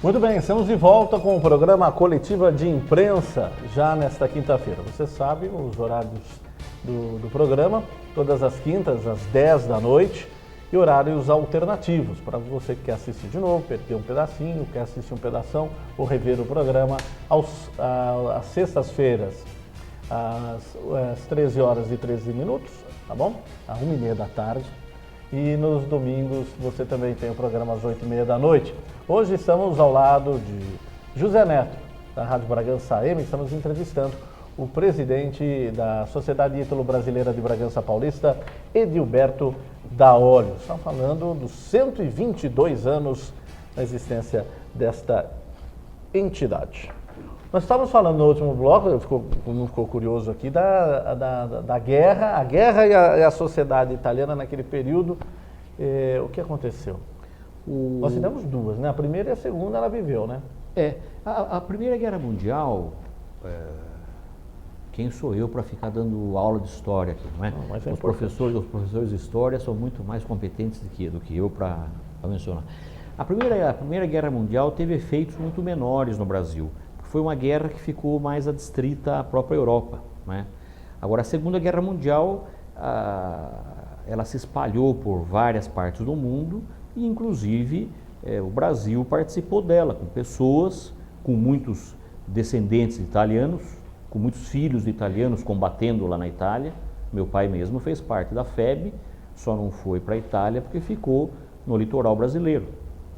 Muito bem, estamos de volta com o programa Coletiva de Imprensa, já nesta quinta-feira. Você sabe os horários do programa, todas as quintas, às 10 da noite, e horários alternativos, para você que quer assistir de novo, perder um pedacinho, quer assistir um pedação, ou rever o programa às sextas-feiras, às 13 horas e 13 minutos, tá bom? Às 1h30 da tarde. E nos domingos você também tem o programa às 8h30 da noite. Hoje estamos ao lado de José Neto, da Rádio Bragança AM. Estamos entrevistando o presidente da Sociedade Ítalo-Brasileira de Bragança Paulista, Edilberto Daolio. Estamos falando dos 122 anos da existência desta entidade. Nós estávamos falando no último bloco, ficou curioso aqui, da guerra, a guerra e a sociedade italiana naquele período. O que aconteceu? Nós tivemos duas, né? A primeira e a segunda ela viveu, né? A Primeira Guerra Mundial, quem sou eu para ficar dando aula de história aqui, não é? Não, os professores de história são muito mais competentes do que eu para mencionar. A primeira Guerra Mundial teve efeitos muito menores no Brasil. Foi uma guerra que ficou mais adstrita à própria Europa, né? Agora, a Segunda Guerra Mundial, ela se espalhou por várias partes do mundo e, inclusive, o Brasil participou dela, com pessoas, com muitos descendentes de italianos, com muitos filhos de italianos combatendo lá na Itália. Meu pai mesmo fez parte da FEB, só não foi para a Itália porque ficou no litoral brasileiro.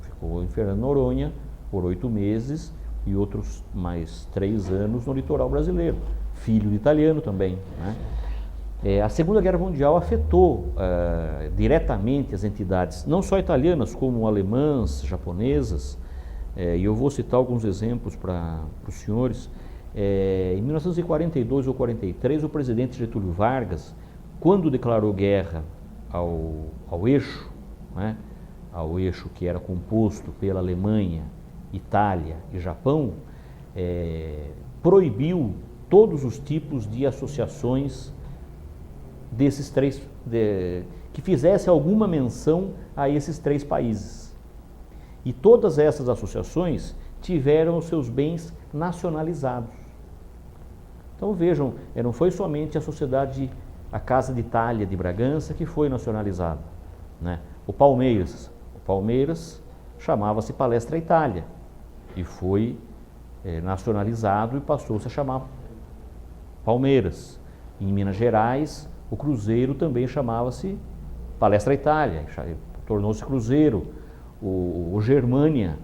Ficou em Fernando de Noronha por 8 meses e outros mais 3 anos no litoral brasileiro, filho de italiano também, né? A Segunda Guerra Mundial afetou diretamente as entidades, não só italianas, como alemãs, japonesas, e eu vou citar alguns exemplos para os senhores. Em 1942 ou 43, o presidente Getúlio Vargas, quando declarou guerra ao eixo, né, ao eixo que era composto pela Alemanha, Itália e Japão, proibiu todos os tipos de associações desses três, que fizesse alguma menção a esses 3 países. E todas essas associações tiveram os seus bens nacionalizados. Então vejam, não foi somente a Casa de Itália de Bragança que foi nacionalizada, né? O Palmeiras chamava-se Palestra Itália e foi nacionalizado e passou-se a chamar Palmeiras. Em Minas Gerais, o Cruzeiro também chamava-se Palestra Itália, tornou-se Cruzeiro. O Germânia,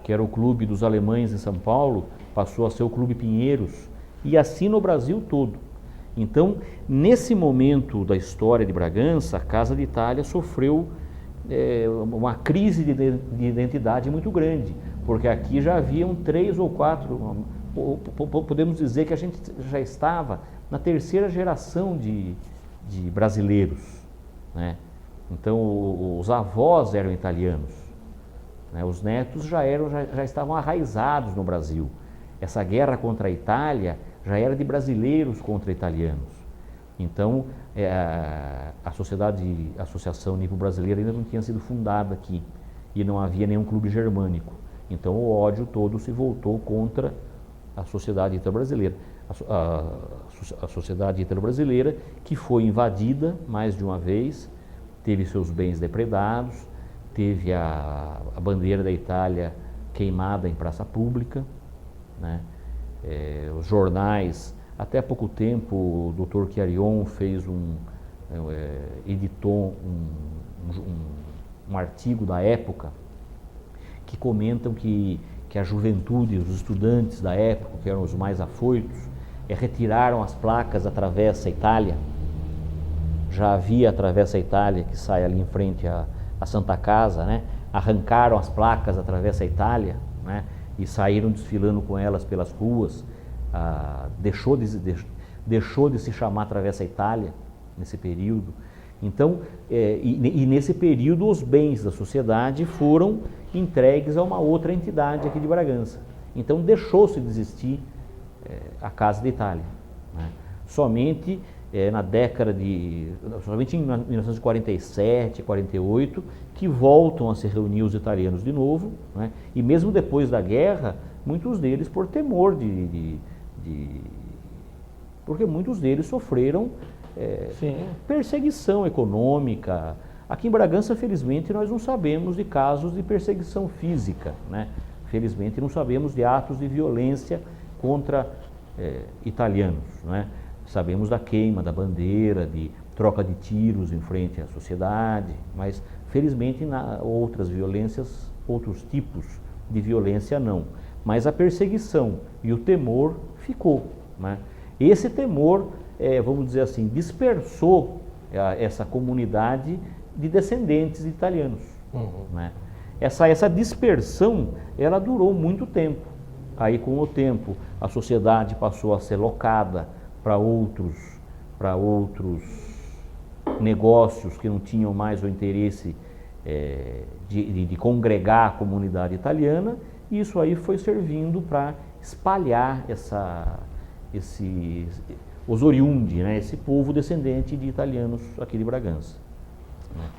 que era o clube dos alemães em São Paulo, passou a ser o Clube Pinheiros, e assim no Brasil todo. Então, nesse momento da história de Bragança, a Casa de Itália sofreu uma crise de identidade muito grande, porque aqui já haviam 3 ou 4, podemos dizer que a gente já estava na 3ª geração de brasileiros, né? Então os avós eram italianos, né? Os netos já estavam arraizados no Brasil. Essa guerra contra a Itália já era de brasileiros contra italianos. Então, a Associação Nipo-Brasileira ainda não tinha sido fundada aqui e não havia nenhum clube germânico. Então, o ódio todo se voltou contra a Sociedade Ítalo-Brasileira. A Sociedade Ítalo-Brasileira, que foi invadida mais de uma vez, teve seus bens depredados, teve a bandeira da Itália queimada em praça pública, né? Os jornais. Até há pouco tempo, o Dr. Chiarion editou um artigo da época que comentam que a juventude, os estudantes da época, que eram os mais afoitos, retiraram as placas da Travessa Itália. Já havia a Travessa Itália que sai ali em frente à Santa Casa, né? Arrancaram as placas da Travessa Itália, né? E saíram desfilando com elas pelas ruas. Deixou de se chamar Travessa Itália nesse período. Então, nesse período os bens da sociedade foram entregues a uma outra entidade aqui de Bragança. Então deixou-se de existir a Casa de Itália, né? Somente na década somente em 1947, 48, que voltam a se reunir os italianos de novo, né? E mesmo depois da guerra, muitos deles por temor porque muitos deles sofreram perseguição econômica. Aqui em Bragança, felizmente, nós não sabemos de casos de perseguição física, né? Felizmente, não sabemos de atos de violência contra italianos, né? Sabemos da queima da bandeira, de troca de tiros em frente à sociedade, mas felizmente outras violências, outros tipos de violência não. Mas a perseguição e o temor ficou, né? Esse temor, vamos dizer assim, dispersou essa comunidade de descendentes de italianos, né? Essa dispersão, ela durou muito tempo. Aí, com o tempo, a sociedade passou a ser locada para outros negócios que não tinham mais o interesse de congregar a comunidade italiana, e isso aí foi servindo para espalhar os oriundi, né, esse povo descendente de italianos aqui de Bragança.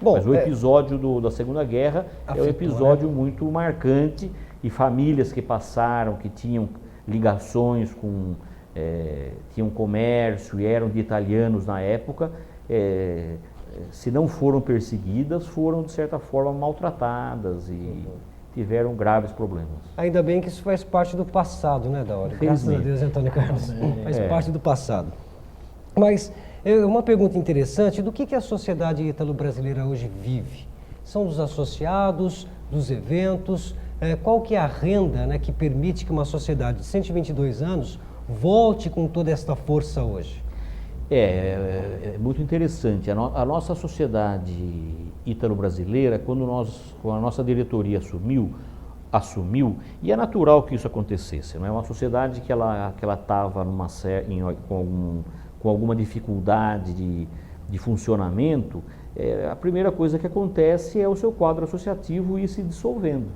Bom, mas o episódio da Segunda Guerra é um episódio muito marcante, e famílias que passaram, que tinham ligações com, tinham comércio e eram de italianos na época, se não foram perseguidas, foram de certa forma maltratadas e tiveram graves problemas. Ainda bem que isso faz parte do passado, né, Dauri? Graças a Deus, Antônio Carlos. Faz parte do passado. Mas uma pergunta interessante, do que a sociedade ítalo-brasileira hoje vive? São dos associados, dos eventos, qual que é a renda, né, que permite que uma sociedade de 122 anos volte com toda esta força hoje? É muito interessante. A nossa sociedade ítalo-brasileira, quando a nossa diretoria assumiu, e é natural que isso acontecesse, não é uma sociedade que ela estava com alguma dificuldade de funcionamento. A primeira coisa que acontece é o seu quadro associativo ir se dissolvendo,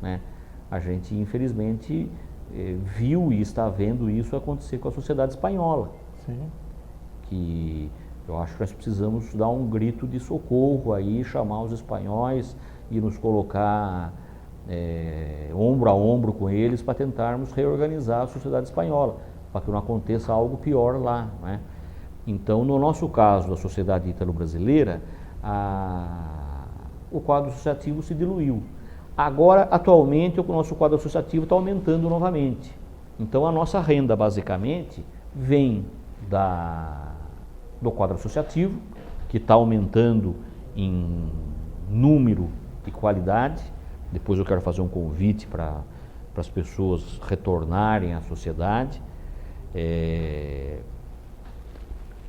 né? A gente, infelizmente, viu e está vendo isso acontecer com a sociedade espanhola. Sim. Que eu acho que nós precisamos dar um grito de socorro aí, chamar os espanhóis e nos colocar ombro a ombro com eles para tentarmos reorganizar a sociedade espanhola, para que não aconteça algo pior lá, né? Então, no nosso caso, da sociedade ítalo-brasileira, o quadro associativo se diluiu. Agora, atualmente, o nosso quadro associativo está aumentando novamente. Então, a nossa renda, basicamente, vem do quadro associativo, que está aumentando em número e qualidade. Depois eu quero fazer um convite para as pessoas retornarem à sociedade.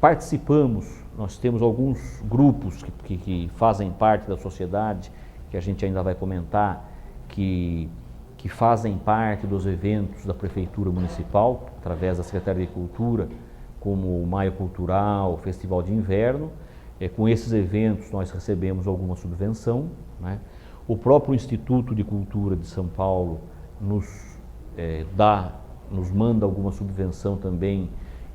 Participamos, nós temos alguns grupos que fazem parte da sociedade, que a gente ainda vai comentar, que fazem parte dos eventos da Prefeitura Municipal, através da Secretaria de Cultura, como o Maio Cultural, o Festival de Inverno. Com esses eventos nós recebemos alguma subvenção, né? O próprio Instituto de Cultura de São Paulo nos manda alguma subvenção também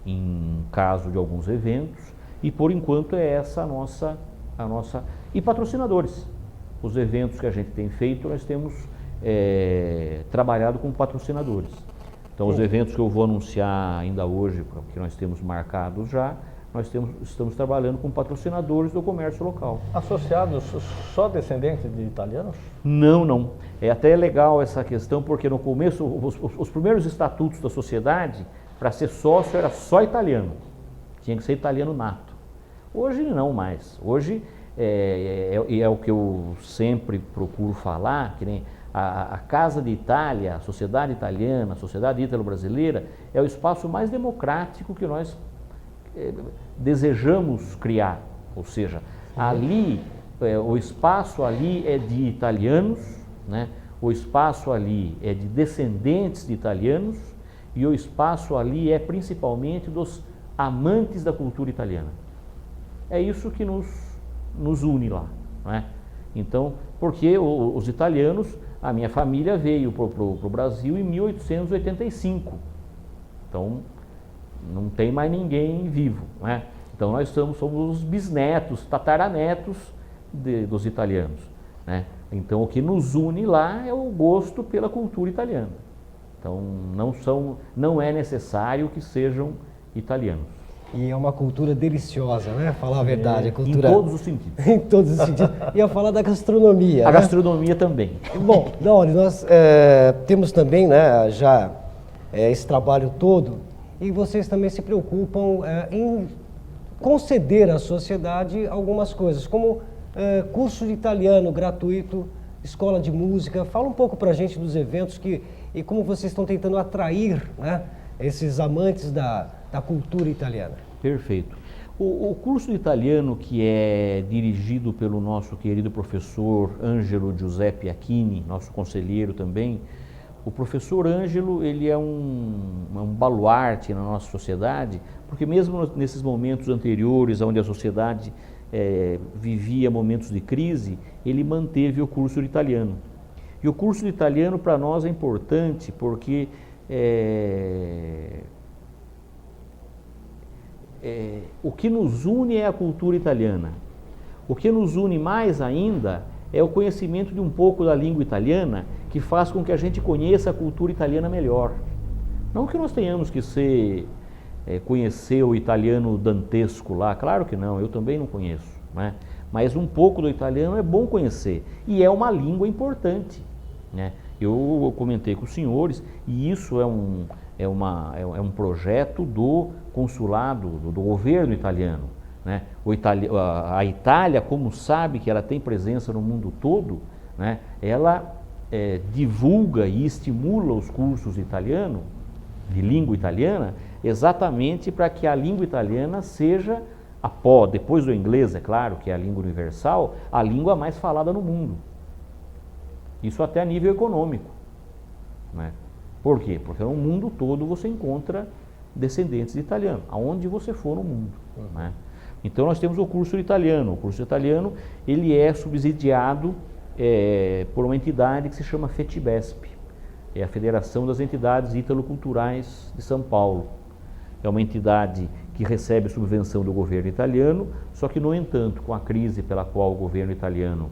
em caso de alguns eventos, e por enquanto é essa a nossa... E patrocinadores. Os eventos que a gente tem feito, nós temos trabalhado com patrocinadores. Então, os eventos que eu vou anunciar ainda hoje, que nós temos marcados já, estamos trabalhando com patrocinadores do comércio local. Associados só descendentes de italianos? Não. É até legal essa questão, porque no começo, os primeiros estatutos da sociedade, para ser sócio era só italiano. Tinha que ser italiano nato. Hoje não mais. Hoje é o que eu sempre procuro falar, que nem a Casa de Itália, a sociedade italiana, a sociedade ítalo-brasileira, é o espaço mais democrático que nós desejamos criar. Ou seja, ali, o espaço ali é de italianos, né? O espaço ali é de descendentes de italianos, e o espaço ali é principalmente dos amantes da cultura italiana. É isso que nos une lá, não é? Então, porque os italianos, a minha família veio para o Brasil em 1885. Então, não tem mais ninguém vivo, né? Então nós somos os bisnetos, tataranetos dos italianos, né? Então o que nos une lá é o gosto pela cultura italiana. Então não é necessário que sejam italianos. E é uma cultura deliciosa, né? Falar a verdade, a cultura... Em todos os sentidos. Em todos os sentidos. Ia falar da gastronomia, A né? gastronomia também. Bom, Dauri, nós temos também, né, já esse trabalho todo, e vocês também se preocupam em conceder à sociedade algumas coisas, como curso de italiano gratuito, escola de música. Fala um pouco para a gente dos eventos e como vocês estão tentando atrair, né, esses amantes da cultura italiana. Perfeito. O curso de italiano, que é dirigido pelo nosso querido professor Ângelo Giuseppe Acchini, nosso conselheiro também, o professor Ângelo, ele é um baluarte na nossa sociedade, porque mesmo nesses momentos anteriores, onde a sociedade vivia momentos de crise, ele manteve o curso de italiano. E o curso de italiano para nós é importante porque o que nos une é a cultura italiana. O que nos une mais ainda é o conhecimento de um pouco da língua italiana, que faz com que a gente conheça a cultura italiana melhor. Não que nós tenhamos que conhecer o italiano dantesco lá, claro que não, eu também não conheço, né? Mas um pouco do italiano é bom conhecer, e é uma língua importante, né? Eu comentei com os senhores, e isso é um projeto do consulado, do governo italiano, né? A Itália, como sabe que ela tem presença no mundo todo, né? Ela divulga e estimula os cursos de italiano, de língua italiana, exatamente para que a língua italiana seja, depois do inglês, é claro, que é a língua universal, a língua mais falada no mundo. Isso até a nível econômico, né? Por quê? Porque no mundo todo você encontra descendentes de italiano, aonde você for no mundo, né? Então nós temos o curso de italiano. O curso de italiano, ele é subsidiado por uma entidade que se chama FETIBESP, é a Federação das Entidades Ítalo-Culturais de São Paulo. É uma entidade que recebe subvenção do governo italiano, só que, no entanto, com a crise pela qual o governo italiano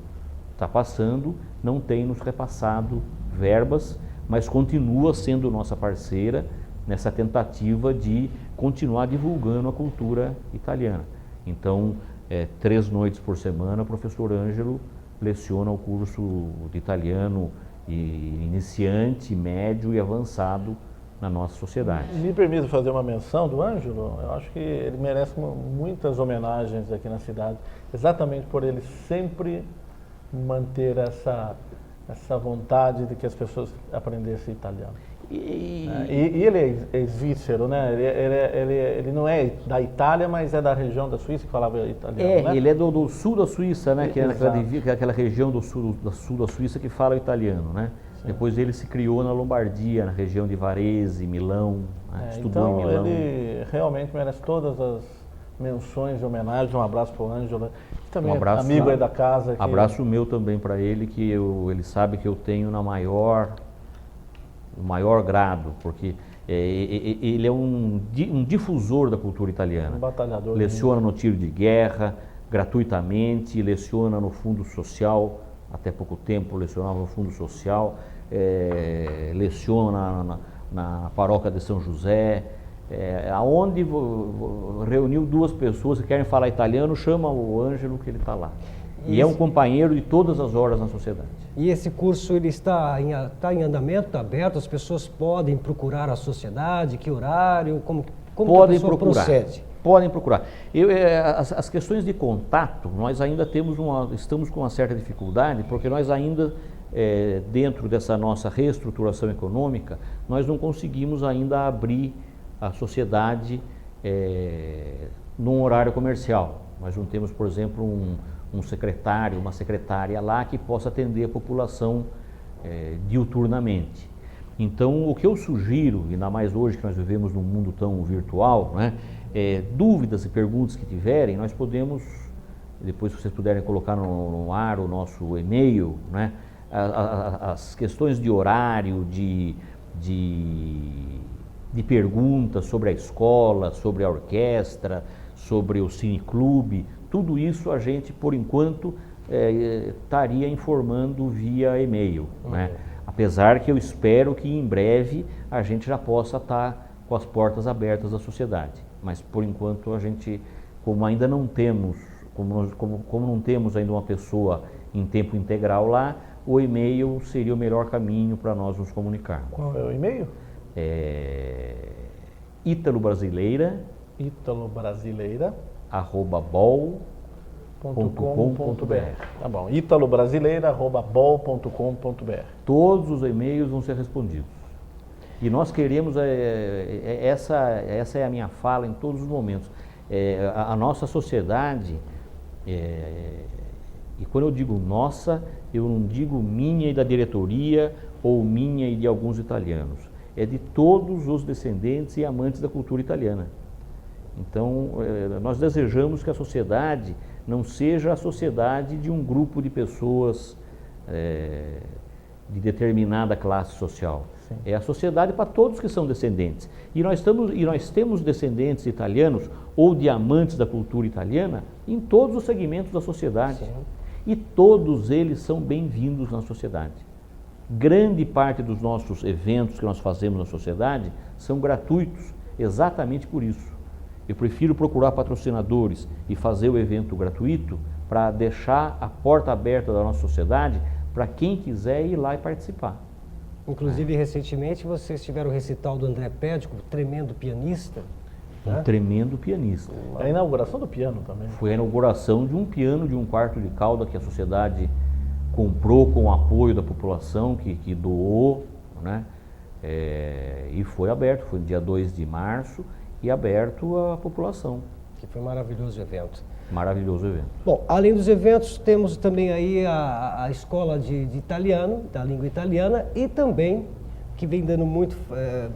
está passando, não tem nos repassado verbas, mas continua sendo nossa parceira nessa tentativa de continuar divulgando a cultura italiana. Então, 3 noites por semana, o professor Ângelo leciona o curso de italiano iniciante, médio e avançado na nossa sociedade. Me permite fazer uma menção do Ângelo? Eu acho que ele merece muitas homenagens aqui na cidade, exatamente por ele sempre manter essa vontade de que as pessoas aprendessem italiano. E ele é ex-vícero, né? Ele não é da Itália, mas é da região da Suíça que falava italiano, né? Ele é do sul da Suíça, né? Que é aquela região do sul da Suíça que fala italiano, né? Sim. Depois ele se criou na Lombardia, na região de Varese, Milão, né? Estudou então em Milão. Ele realmente merece todas as menções de homenagem. Um abraço para o Ângelo, que também é amigo aí da casa. Abraço meu também para ele, que ele sabe que eu tenho o maior grado, porque ele é um difusor da cultura italiana. Um batalhador. Leciona no tiro de guerra, gratuitamente, leciona no Fundo Social, até pouco tempo lecionava no Fundo Social, leciona na paróquia de São José, aonde reuniu 2 pessoas que querem falar italiano, chama o Ângelo que ele está lá. E é um companheiro de todas as horas na sociedade. E esse curso ele está em andamento, está aberto, as pessoas podem procurar a sociedade, que horário, como podem a pessoa procurar. procede? Podem procurar. As questões de contato, nós ainda estamos com uma certa dificuldade, porque nós ainda, dentro dessa nossa reestruturação econômica, nós não conseguimos ainda abrir a sociedade num horário comercial. Nós não temos, por exemplo, um secretário, uma secretária lá que possa atender a população diuturnamente. Então, o que eu sugiro, ainda mais hoje que nós vivemos num mundo tão virtual, né, dúvidas e perguntas que tiverem, nós podemos, depois se vocês puderem colocar no ar o nosso e-mail, né, as questões de horário, de de perguntas sobre a escola, sobre a orquestra, sobre o cineclube, tudo isso a gente, por enquanto, estaria informando via e-mail, né? Apesar que eu espero que em breve a gente já possa estar com as portas abertas à sociedade. Mas, por enquanto, a gente, como ainda não temos, como não temos ainda uma pessoa em tempo integral lá, o e-mail seria o melhor caminho para nós nos comunicarmos. Qual é o e-mail? italobrasileira @bol.com.br. Tá bom, italobrasileira@bol.com.br. Todos os e-mails vão ser respondidos. E nós queremos, essa é a minha fala em todos os momentos, a nossa sociedade, e quando eu digo nossa, eu não digo minha e da diretoria, ou minha e de alguns italianos, é de todos os descendentes e amantes da cultura italiana. Então, nós desejamos que a sociedade não seja a sociedade de um grupo de pessoas de determinada classe social. Sim. É a sociedade para todos que são descendentes. E nós temos descendentes italianos ou de amantes da cultura italiana em todos os segmentos da sociedade. Sim. E todos eles são bem-vindos na sociedade. Grande parte dos nossos eventos que nós fazemos na sociedade são gratuitos, exatamente por isso. Eu prefiro procurar patrocinadores e fazer o evento gratuito para deixar a porta aberta da nossa sociedade para quem quiser ir lá e participar. Inclusive, recentemente, vocês tiveram o recital do André Pédico, tremendo pianista. Um tremendo pianista. É a inauguração do piano também. Foi a inauguração de um piano de 1 quarto de cauda que a sociedade comprou com o apoio da população, que doou, né? E foi aberto, foi no dia 2 de março, e aberto à população. Que foi um maravilhoso evento. Maravilhoso evento. Bom, além dos eventos, temos também aí a escola de italiano, da língua italiana, e também, que vem dando muito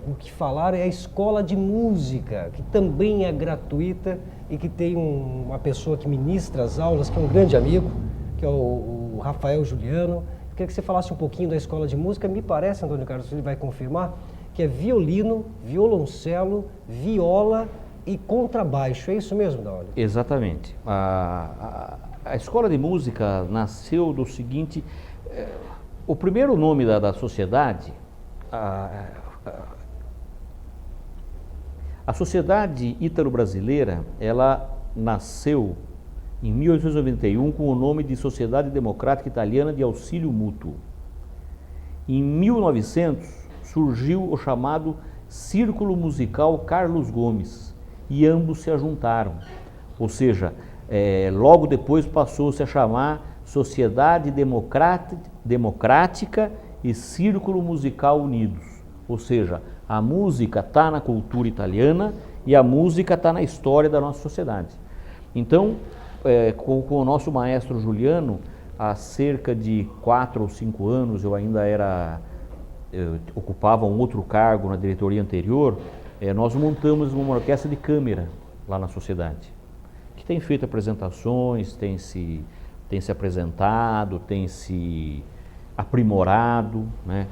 o que falar, é a escola de música, que também é gratuita e que tem uma pessoa que ministra as aulas, que é um grande amigo, que é o Rafael Juliano. Eu queria que você falasse um pouquinho da escola de música. Me parece, Antônio Carlos, ele vai confirmar, que é violino, violoncelo, viola e contrabaixo. É isso mesmo, Daolio? Exatamente. A escola de música nasceu do seguinte, o primeiro nome da sociedade, a Sociedade Ítalo-Brasileira, ela nasceu em 1891 com o nome de Sociedade Democrática Italiana de Auxílio Mútuo. Em 1900 surgiu o chamado Círculo Musical Carlos Gomes e ambos se ajuntaram, ou seja, logo depois passou-se a chamar Sociedade Democrática e Círculo Musical Unidos, ou seja, a música está na cultura italiana e a música está na história da nossa sociedade. Então, com o nosso maestro Juliano, há cerca de 4 ou 5 anos, eu ocupava um outro cargo na diretoria anterior, nós montamos uma orquestra de câmara lá na sociedade, que tem feito apresentações, tem se apresentado, tem se aprimorado, né?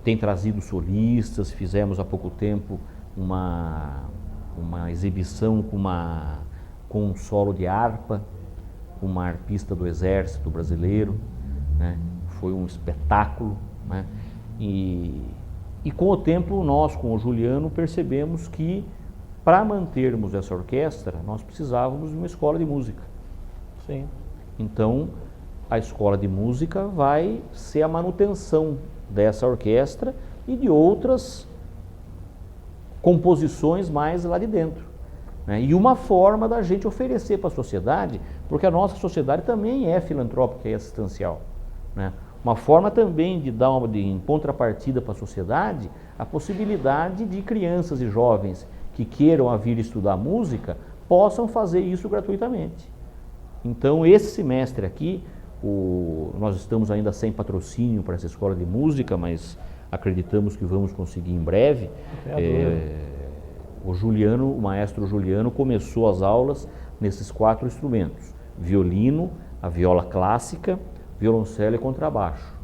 Tem trazido solistas. Fizemos há pouco tempo uma exibição com um solo de harpa, com uma harpista do Exército Brasileiro, né? Foi um espetáculo, né? E com o tempo nós, com o Juliano, percebemos que para mantermos essa orquestra nós precisávamos de uma escola de música. Sim. Então a escola de música vai ser a manutenção dessa orquestra e de outras composições mais lá de dentro, né? E uma forma da gente oferecer para a sociedade, porque a nossa sociedade também é filantrópica e assistencial, né? Uma forma também de dar em contrapartida para a sociedade a possibilidade de crianças e jovens que queiram vir estudar música possam fazer isso gratuitamente. Então, esse semestre aqui, nós estamos ainda sem patrocínio para essa escola de música, mas acreditamos que vamos conseguir em breve. O maestro Juliano começou as aulas nesses 4 instrumentos: violino, a viola clássica, violoncelo e contrabaixo.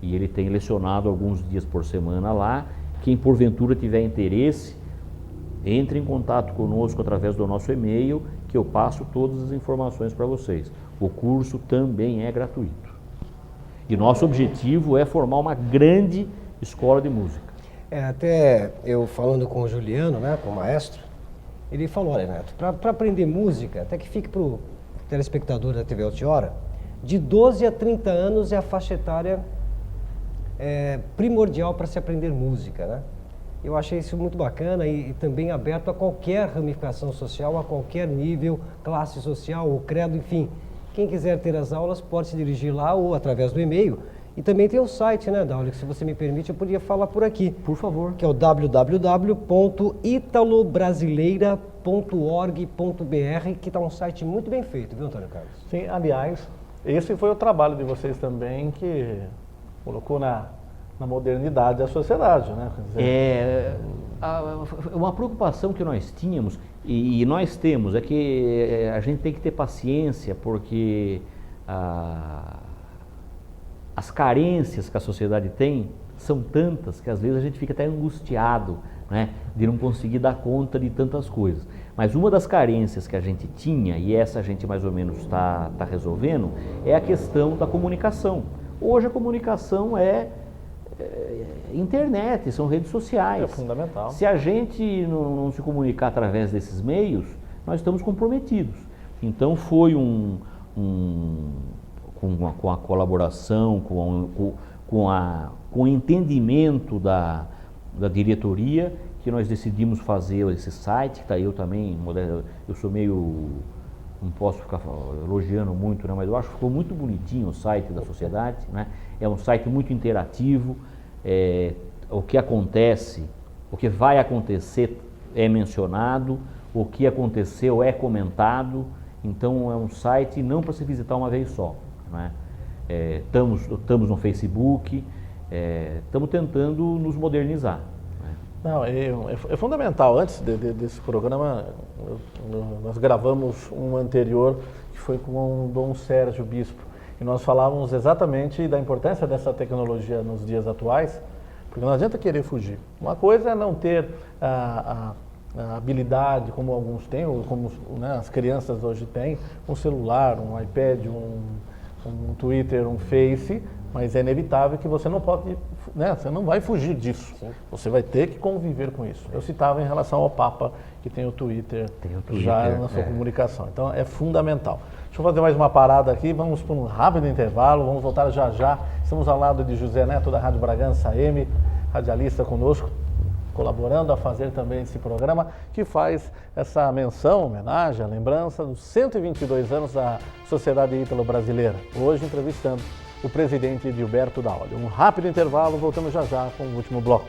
E ele tem lecionado alguns dias por semana lá Quem porventura tiver interesse, entre em contato conosco através do nosso e-mail, que eu passo todas as informações para vocês. O curso também é gratuito. E nosso objetivo é formar uma grande escola de música. Até eu falando com o Juliano, né, com o maestro, ele falou, olha, Neto, para aprender música, até que fique para o telespectador da TV Altiora, de 12 a 30 anos é a faixa etária primordial para se aprender música, né? Eu achei isso muito bacana e também aberto a qualquer ramificação social, a qualquer nível, classe social ou credo, enfim. Quem quiser ter as aulas pode se dirigir lá ou através do e-mail. E também tem o site, né, Daulio, que se você me permite eu podia falar por aqui. Por favor. Que é o www.italobrasileira.org.br, que está um site muito bem feito, viu, Antônio Carlos? Sim, aliás, esse foi o trabalho de vocês também que colocou na modernidade a sociedade, né? Quer dizer, uma preocupação que nós tínhamos, e nós temos, é que a gente tem que ter paciência, porque as carências que a sociedade tem são tantas que às vezes a gente fica até angustiado, né, de não conseguir dar conta de tantas coisas. Mas uma das carências que a gente tinha, e essa a gente mais ou menos está resolvendo, é a questão da comunicação. Hoje a comunicação é internet, são redes sociais. É fundamental. Se a gente não se comunicar através desses meios, nós estamos comprometidos. Então foi com a colaboração, com o entendimento da diretoria, que nós decidimos fazer esse site, que tá eu também, eu sou meio, não posso ficar elogiando muito, né, mas eu acho que ficou muito bonitinho o site da sociedade, né? É um site muito interativo, o que acontece, o que vai acontecer é mencionado, o que aconteceu é comentado, então é um site não para se visitar uma vez só, né? Estamos no Facebook, estamos tentando nos modernizar. Não, é fundamental. Antes desse programa, nós gravamos um anterior que foi com o Dom Sérgio Bispo. E nós falávamos exatamente da importância dessa tecnologia nos dias atuais, porque não adianta querer fugir. Uma coisa é não ter a habilidade, como alguns têm, ou como, né, as crianças hoje têm, um celular, um iPad, um Twitter, um Face, mas é inevitável que você não pode, né, você não vai fugir disso. Sim. Você vai ter que conviver com isso. Eu citava em relação ao Papa, que tem o Twitter já na sua comunicação. Então é fundamental. Deixa eu fazer mais uma parada aqui, vamos para um rápido intervalo, vamos voltar já já. Estamos ao lado de José Neto da Rádio Bragança AM, radialista conosco, colaborando a fazer também esse programa, que faz essa menção, homenagem, a lembrança dos 122 anos da Sociedade Ítalo-Brasileira. Hoje entrevistando o presidente Edilberto Daolio. Um rápido intervalo, voltamos já já com o último bloco.